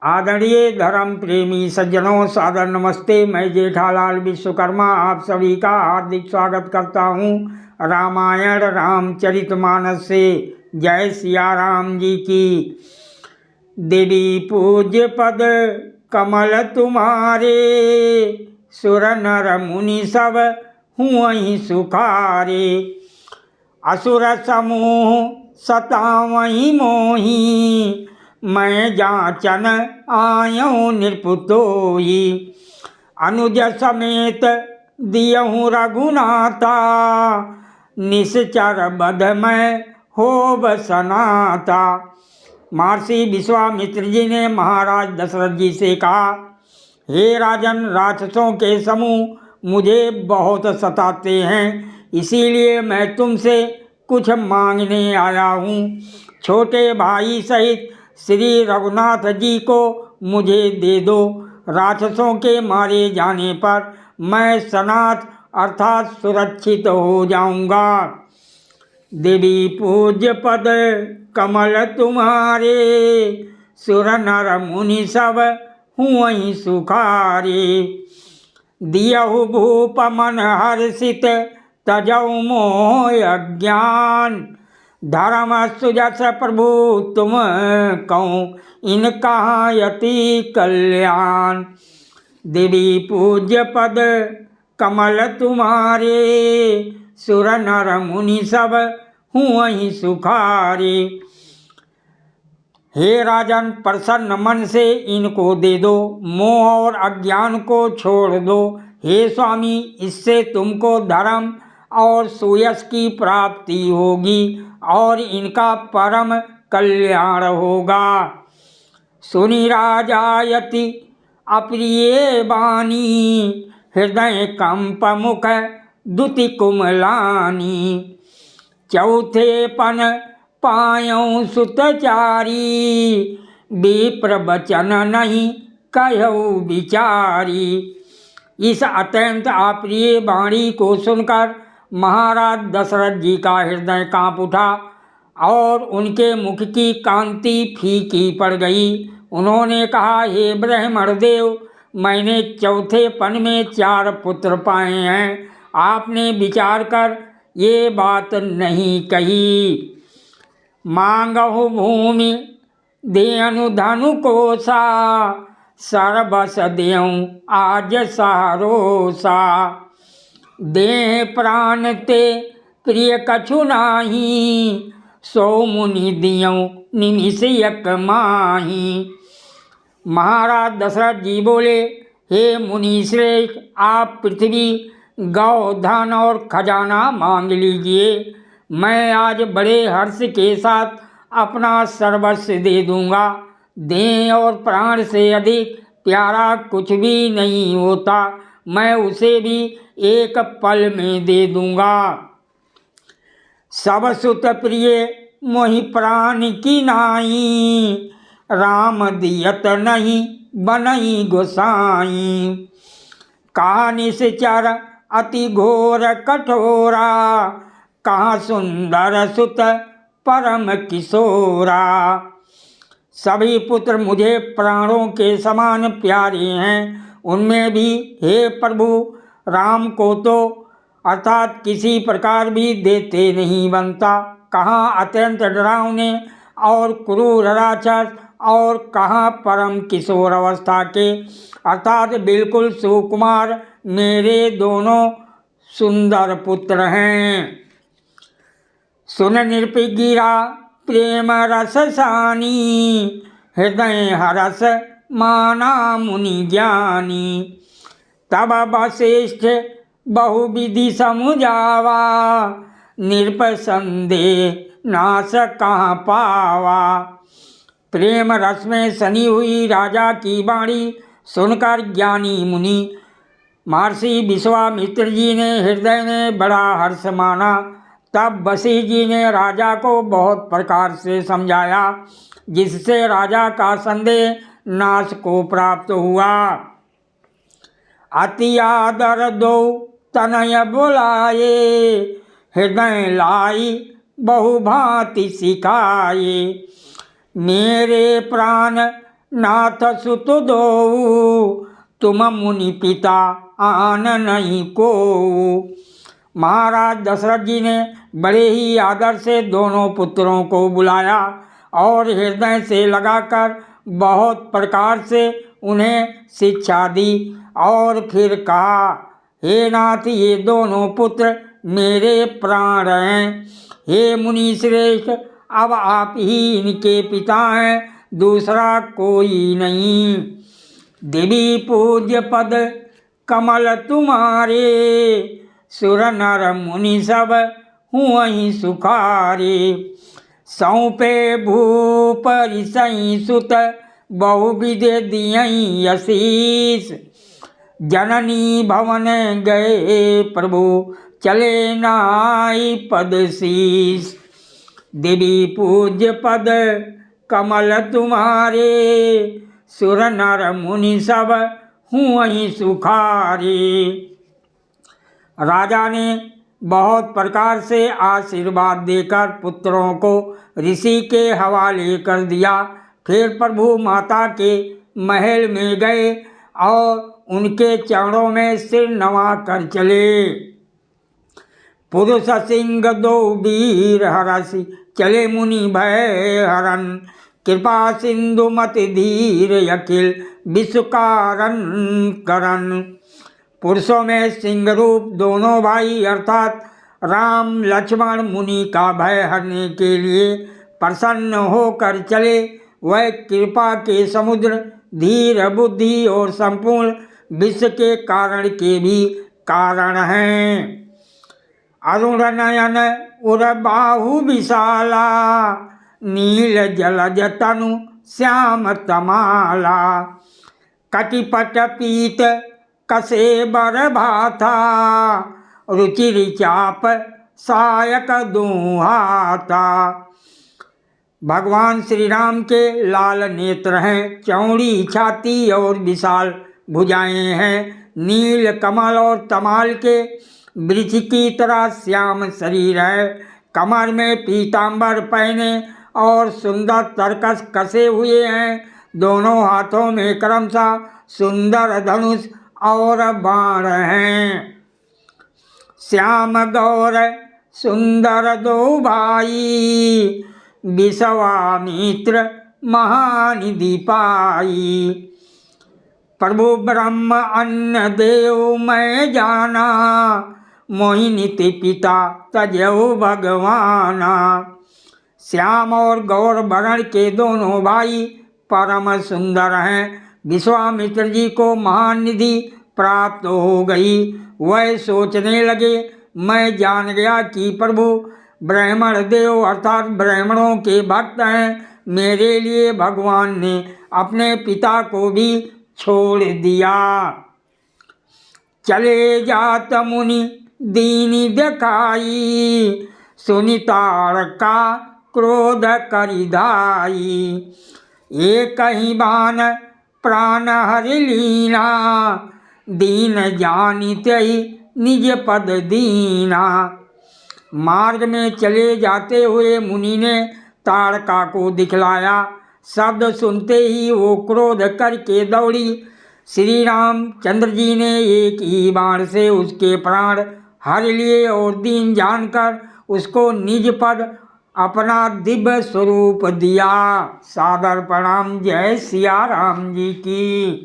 आदरणीय धर्म प्रेमी सज्जनों, सादर नमस्ते। मैं जेठालाल विश्वकर्मा आप सभी का हार्दिक स्वागत करता हूँ रामायण रामचरितमानस से। जय सिया राम जी की। देवी पूज्य पद कमल तुम्हारे, सुर नर मुनि सब हुई सुखारे। असुर समूह सतावहीं मोही, मैं जाचन आयऊँ नृपुतोई। अनुज समेत दियहूँ रघुनाथा, निश्चर बध में होब सनाता। महर्षि विश्वामित्र जी ने महाराज दशरथ जी से कहा, हे राजन, राक्षसों के समूह मुझे बहुत सताते हैं, इसीलिए मैं तुमसे कुछ मांगने आया हूँ। छोटे भाई सहित श्री रघुनाथ जी को मुझे दे दो। राक्षसों के मारे जाने पर मैं सनाथ अर्थात सुरक्षित हो जाऊंगा। देवी पूज्य पद कमल तुम्हारे, सुर नर मुनि सब हुई सुखारे। दियहु भूप मन हर्षित, तजौ मोह अज्ञान। धर्म सुजस प्रभु तुम कहूँ, इनका यति कल्याण। देवी पूज्य पद कमल तुम्हारे, सुर नर मुनि सब हुई सुखारे। हे राजन, प्रसन्न मन से इनको दे दो, मोह और अज्ञान को छोड़ दो। हे स्वामी, इससे तुमको धर्म और सुयश की प्राप्ति होगी और इनका परम कल्याण होगा। सुनि राजायति अप्रिय बानी, हृदय कंप मुख दुति कुमलानी। चौथे पन पायऊँ सुतचारी, विप्र वचन नहीं कहऊ विचारी। इस अत्यंत अप्रिय वाणी को सुनकर महाराज दशरथ जी का हृदय कांप उठा और उनके मुख की कांति फीकी पड़ गई। उन्होंने कहा, हे ब्राह्मण देव, मैंने चौथे पन में 4 पुत्र पाए हैं, आपने विचार कर ये बात नहीं कही। मांगहु भूमि देनु धनु कोसा, सर्वस देऊँ आज सहारोसा। देह प्राण ते प्रिय कछु नाही, सो मुनि दियऊँ निमिष यक माही। महाराज दशरथ जी बोले, हे मुनि श्रेष्ठ, आप पृथ्वी, गौ, धन और खजाना मांग लीजिए, मैं आज बड़े हर्ष के साथ अपना सर्वस्व दे दूंगा। देह और प्राण से अधिक प्यारा कुछ भी नहीं होता, मैं उसे भी एक पल में दे दूंगा। सब सुत प्रिय मोहि प्राण की नाई, राम दियत नहीं बनई गोसाई। कहा निश्चर अति घोर कठोरा, कहाँ सुंदर सुत परम किशोरा। सभी पुत्र मुझे प्राणों के समान प्यारे हैं, उनमें भी हे प्रभु राम को तो अर्थात किसी प्रकार भी देते नहीं बनता। कहाँ अत्यंत डरावने और क्रूर राक्षस और कहाँ परम किशोर अवस्था के अर्थात बिल्कुल सुकुमार मेरे दोनों सुंदर पुत्र हैं। सुन नृप गिरा प्रेम रस सानी, हृदय हरस माना मुनि ज्ञानी। तब वशिष्ठ बहुविधि समुझावा, नृप संदेह नाश कहाँ पावा। प्रेम रस में सनी हुई राजा की वाणी सुनकर ज्ञानी मुनि महर्षि विश्वामित्र जी ने हृदय में बड़ा हर्ष माना। तब वशिष्ठ जी ने राजा को बहुत प्रकार से समझाया, जिससे राजा का संदेह नाश को प्राप्त हुआ। अति आदर दो तनय बुलाए, हृदय लाई बहुभांति सिखाए। मेरे प्राण नाथ सुत दो तुम मुनि पिता आन नहीं को। महाराज दशरथ जी ने बड़े ही आदर से दोनों पुत्रों को बुलाया और हृदय से लगाकर बहुत प्रकार से उन्हें शिक्षा दी और फिर कहा, हे नाथ, ये दोनों पुत्र मेरे प्राण हैं। हे मुनि श्रेष्ठ, अब आप ही इनके पिता हैं, दूसरा कोई नहीं। देवी पूज्य पद कमल तुम्हारे, सुर नर मुनि सब हुई सुखारे। सौंपे भूप ऋषि सुत, बहुविध दियई आशीष। जननी भवन गए प्रभु, चले नाई पद शीस। देवी पूज्य पद कमल तुम्हारे, सुर नर मुनि सब हुई सुखारे। राजा ने बहुत प्रकार से आशीर्वाद देकर पुत्रों को ऋषि के हवाले कर दिया। फिर प्रभु माता के महल में गए और उनके चरणों में सिर नवा कर चले। पुरुष सिंह दो वीर हरसि, चले मुनि भय हरन। कृपा सिंधु मति धीर, अखिल विश्व कारण करन। पुरुषों में सिंह रूप दोनों भाई अर्थात राम लक्ष्मण मुनि का भय हरने के लिए प्रसन्न होकर चले। वह कृपा के समुद्र, धीर बुद्धि और संपूर्ण विश्व के कारण के भी कारण हैं। अरुण नयन उर बाहु विशाला, नील जलज तनु श्याम तमाला। कटिपट पीत कसे बर भाथा, रुचिर चाप सायक दुहाता। भगवान श्री राम के लाल नेत्र हैं, चौड़ी छाती और विशाल भुजाएं हैं। नील कमल और तमाल के वृक्ष की तरह श्याम शरीर है। कमर में पीतांबर पहने और सुंदर तरकस कसे हुए हैं। दोनों हाथों में क्रमशः सुंदर धनुष और बाण हैं। श्याम गौर सुंदर दो भाई, विश्वामित्र महानिधि पाई। प्रभु ब्रह्म अन्न देव मैं जाना, मोहिनीति पिता तजो भगवाना। श्याम और गौर वर्ण के दोनों भाई परम सुंदर हैं। विश्वामित्र जी को महानिधि प्राप्त हो गई। वह सोचने लगे, मैं जान गया कि प्रभु ब्राह्मण देव अर्थात ब्राह्मणों के भक्त हैं। मेरे लिए भगवान ने अपने पिता को भी छोड़ दिया। चले जात मुनि दीनी दिखाई, सुनितार का क्रोध करिधाई। एक ही बान प्राण हरि लीना, दीन जानित ही निज पद दीना। मार्ग में चले जाते हुए मुनि ने ताड़का को दिखलाया। शब्द सुनते ही वो क्रोध करके दौड़ी। श्री रामचंद्र जी ने एक ही बाण से उसके प्राण हर लिए और दीन जानकर उसको निज पद अपना दिव्य स्वरूप दिया। सादर प्रणाम। जय सिया राम जी की।